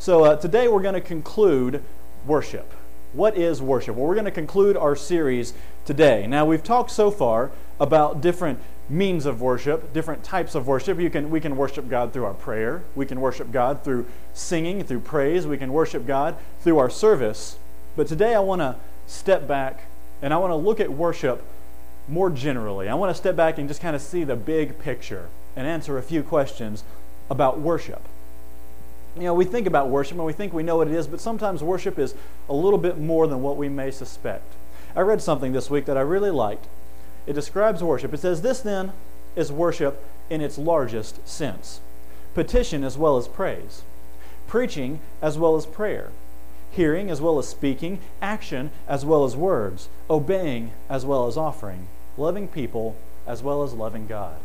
So today we're going to conclude worship. What is worship? Well, we're going to conclude our series today. Now, we've talked so far about different means of worship, different types of worship. We can worship God through our prayer. We can worship God through singing, through praise. We can worship God through our service. But today I want to step back and I want to look at worship more generally. I want to step back and just kind of see the big picture and answer a few questions about worship. You know, we think about worship and we think we know what it is, but sometimes worship is a little bit more than what we may suspect. I read something this week that I really liked. It describes worship. It says, "This then is worship in its largest sense. Petition as well as praise. Preaching as well as prayer. Hearing as well as speaking. Action as well as words. Obeying as well as offering. Loving people as well as loving God."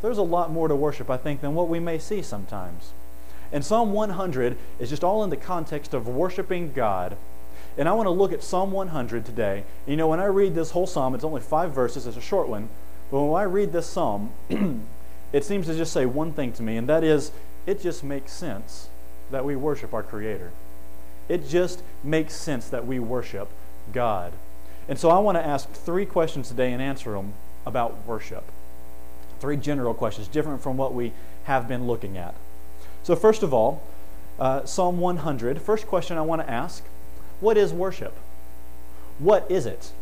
There's a lot more to worship, I think, than what we may see sometimes. And Psalm 100 is just all in the context of worshiping God. And I want to look at Psalm 100 today. You know, when I read this whole psalm, it's only 5 verses, it's a short one. But when I read this psalm, it seems to just say one thing to me, and that is, it just makes sense that we worship our Creator. It just makes sense that we worship God. And so I want to ask 3 questions today and answer them about worship. 3 general questions, different from what we have been looking at. So first of all, Psalm 100, first question I want to ask, what is worship? What is it?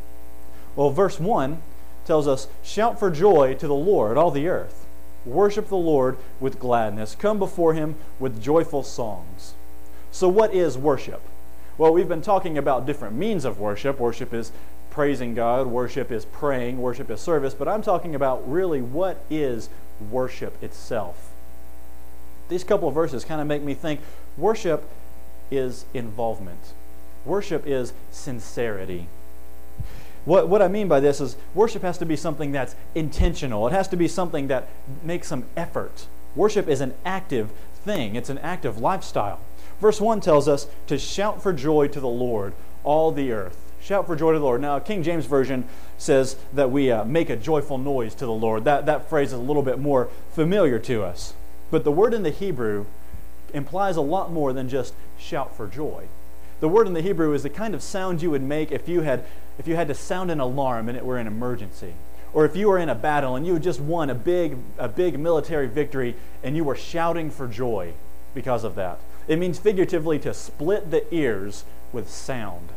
Well, verse 1 tells us, "Shout for joy to the Lord, all the earth. Worship the Lord with gladness. Come before Him with joyful songs." So what is worship? Well, we've been talking about different means of worship. Worship is praising God. Worship is praying. Worship is service. But I'm talking about really what is worship itself. These couple of verses kind of make me think worship is involvement. Worship is sincerity. What I mean by this is worship has to be something that's intentional. It has to be something that makes some effort. Worship is an active thing. It's an active lifestyle. Verse 1 tells us to shout for joy to the Lord, all the earth. Shout for joy to the Lord. Now, King James Version says that we make a joyful noise to the Lord. That phrase is a little bit more familiar to us. But the word in the Hebrew implies a lot more than just shout for joy. The word in the Hebrew is the kind of sound you would make if you had to sound an alarm and it were an emergency. Or if you were in a battle and you had just won a big military victory and you were shouting for joy because of that. It means figuratively to split the ears with sound.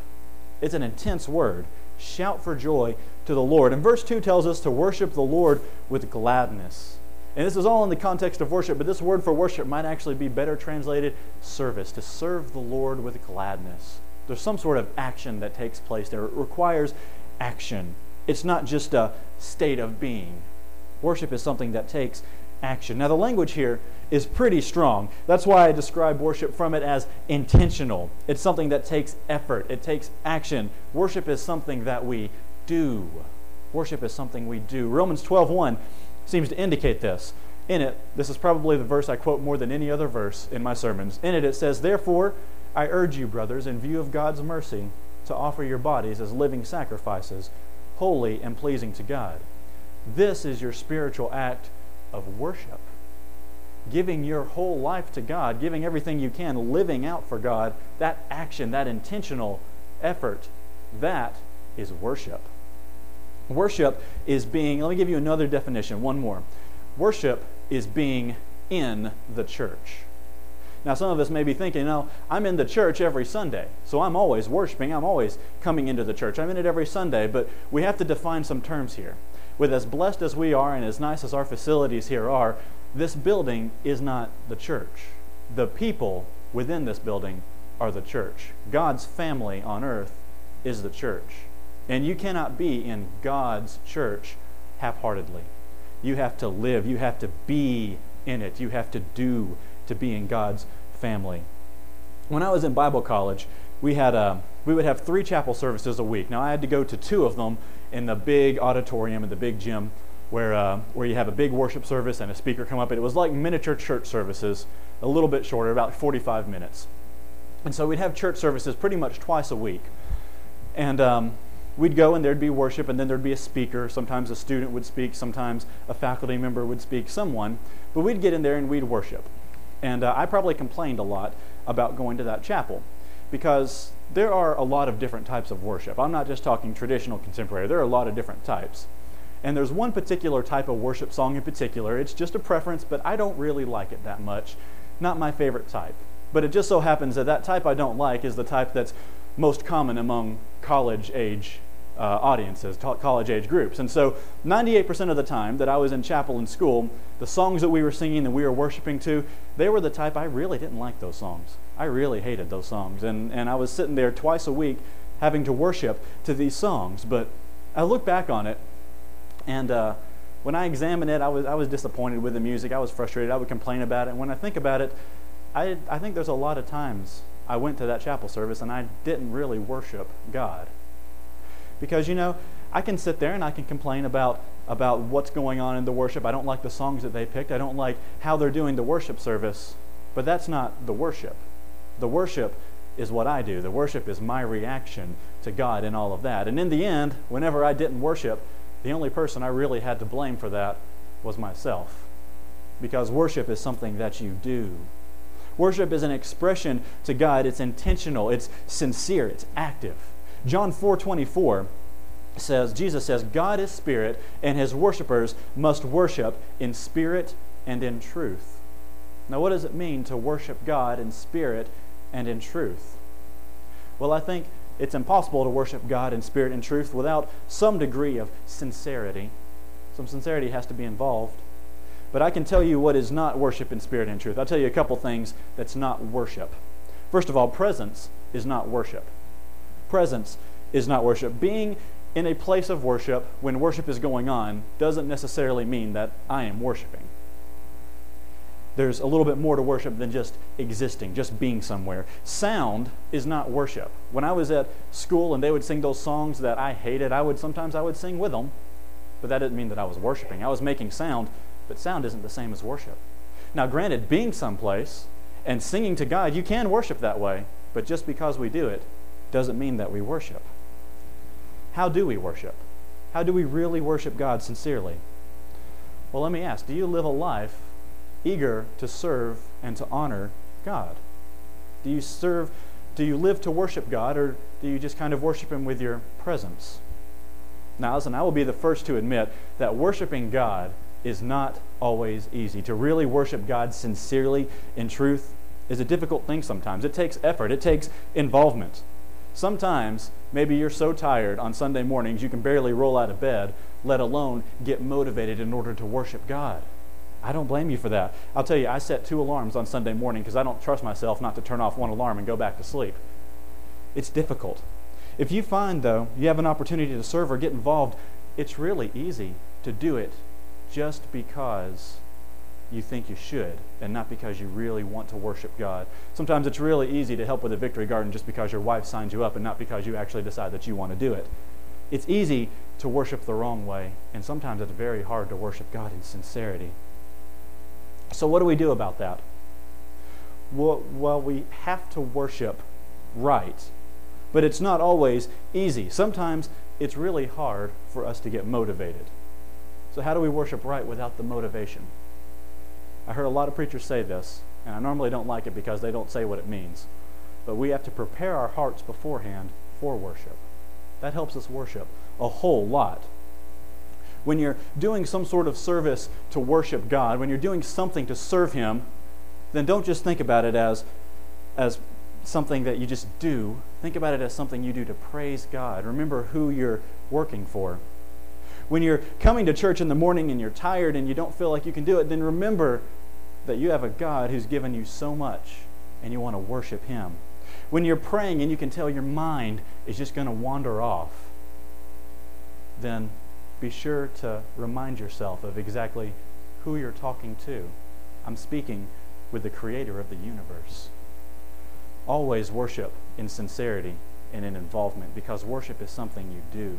It's an intense word. Shout for joy to the Lord. And verse 2 tells us to worship the Lord with gladness. And this is all in the context of worship, but this word for worship might actually be better translated service, to serve the Lord with gladness. There's some sort of action that takes place there. It requires action. It's not just a state of being. Worship is something that takes action. Now, the language here is pretty strong. That's why I describe worship from it as intentional. It's something that takes effort. It takes action. Worship is something that we do. Worship is something we do. Romans 12:1 seems to indicate this. In it, this is probably the verse I quote more than any other verse in my sermons. In it, it says, "Therefore, I urge you, brothers, in view of God's mercy, to offer your bodies as living sacrifices, holy and pleasing to God. This is your spiritual act of worship." Giving your whole life to God, giving everything you can, living out for God, that action, that intentional effort, that is worship. Worship is being, let me give you another definition, one more. Worship is being in the church. Now, some of us may be thinking, I'm in the church every Sunday, so I'm always worshiping, I'm always coming into the church. I'm in it every Sunday, but we have to define some terms here. With as blessed as we are and as nice as our facilities here are, this building is not the church. The people within this building are the church. God's family on earth is the church. And you cannot be in God's church half-heartedly. You have to live. You have to be in it. You have to do to be in God's family. When I was in Bible college, we would have 3 chapel services a week. Now, I had to go to 2 of them in the big auditorium, in the big gym, where you have a big worship service and a speaker come up. And it was like miniature church services, a little bit shorter, about 45 minutes. And so we'd have church services pretty much twice a week. And we'd go and there'd be worship, and then there'd be a speaker. Sometimes a student would speak, sometimes a faculty member would speak, someone. But we'd get in there and we'd worship. And I probably complained a lot about going to that chapel because there are a lot of different types of worship. I'm not just talking traditional contemporary. There are a lot of different types. And there's one particular type of worship song in particular. It's just a preference, but I don't really like it that much. Not my favorite type. But it just so happens that that type I don't like is the type that's most common among college-age audiences, college-age groups. And so 98% of the time that I was in chapel in school, the songs that we were singing and we were worshiping to, they were the type I really didn't like those songs. I really hated those songs. And I was sitting there twice a week having to worship to these songs. But I look back on it, and when I examine it, I was disappointed with the music. I was frustrated. I would complain about it. And when I think about it, I think there's a lot of times I went to that chapel service and I didn't really worship God. Because, I can sit there and I can complain about what's going on in the worship. I don't like the songs that they picked. I don't like how they're doing the worship service. But that's not the worship. The worship is what I do. The worship is my reaction to God and all of that. And in the end, whenever I didn't worship, the only person I really had to blame for that was myself. Because worship is something that you do. Worship is an expression to God. It's intentional. It's sincere. It's active. John 4:24 says, Jesus says, God is spirit, and his worshipers must worship in spirit and in truth. Now, what does it mean to worship God in spirit and in truth? Well, I think it's impossible to worship God in spirit and truth without some degree of sincerity. Some sincerity has to be involved. But I can tell you what is not worship in spirit and truth. I'll tell you a couple things that's not worship. First of all, presence is not worship. Presence is not worship. Being in a place of worship when worship is going on doesn't necessarily mean that I am worshiping. There's a little bit more to worship than just existing, just being somewhere. Sound is not worship. When I was at school and they would sing those songs that I hated, sometimes I would sing with them, but that didn't mean that I was worshiping. I was making sound, but sound isn't the same as worship. Now, granted, being someplace and singing to God, you can worship that way, but just because we do it doesn't mean that we worship. How do we worship? How do we really worship God sincerely? Well, let me ask, do you live a life eager to serve and to honor God? Do you live to worship God, or do you just kind of worship him with your presence? Now, listen, I will be the first to admit that worshiping God is not always easy. To really worship God sincerely in truth is a difficult thing sometimes. It takes effort. It takes involvement. Sometimes, maybe you're so tired on Sunday mornings you can barely roll out of bed, let alone get motivated in order to worship God. I don't blame you for that. I'll tell you, I set 2 alarms on Sunday morning because I don't trust myself not to turn off one alarm and go back to sleep. It's difficult. If you find, though, you have an opportunity to serve or get involved, it's really easy to do it just because you think you should and not because you really want to worship God. Sometimes it's really easy to help with a victory garden just because your wife signs you up and not because you actually decide that you want to do it. It's easy to worship the wrong way, and sometimes it's very hard to worship God in sincerity. So what do we do about that? Well, we have to worship right, but it's not always easy. Sometimes it's really hard for us to get motivated. So how do we worship right without the motivation? I heard a lot of preachers say this, and I normally don't like it because they don't say what it means. But we have to prepare our hearts beforehand for worship. That helps us worship a whole lot. When you're doing some sort of service to worship God, when you're doing something to serve him, then don't just think about it as something that you just do. Think about it as something you do to praise God. Remember who you're working for. When you're coming to church in the morning and you're tired and you don't feel like you can do it, then remember that you have a God who's given you so much and you want to worship him. When you're praying and you can tell your mind is just going to wander off, then be sure to remind yourself of exactly who you're talking to. I'm speaking with the Creator of the universe. Always worship in sincerity and in involvement, because worship is something you do.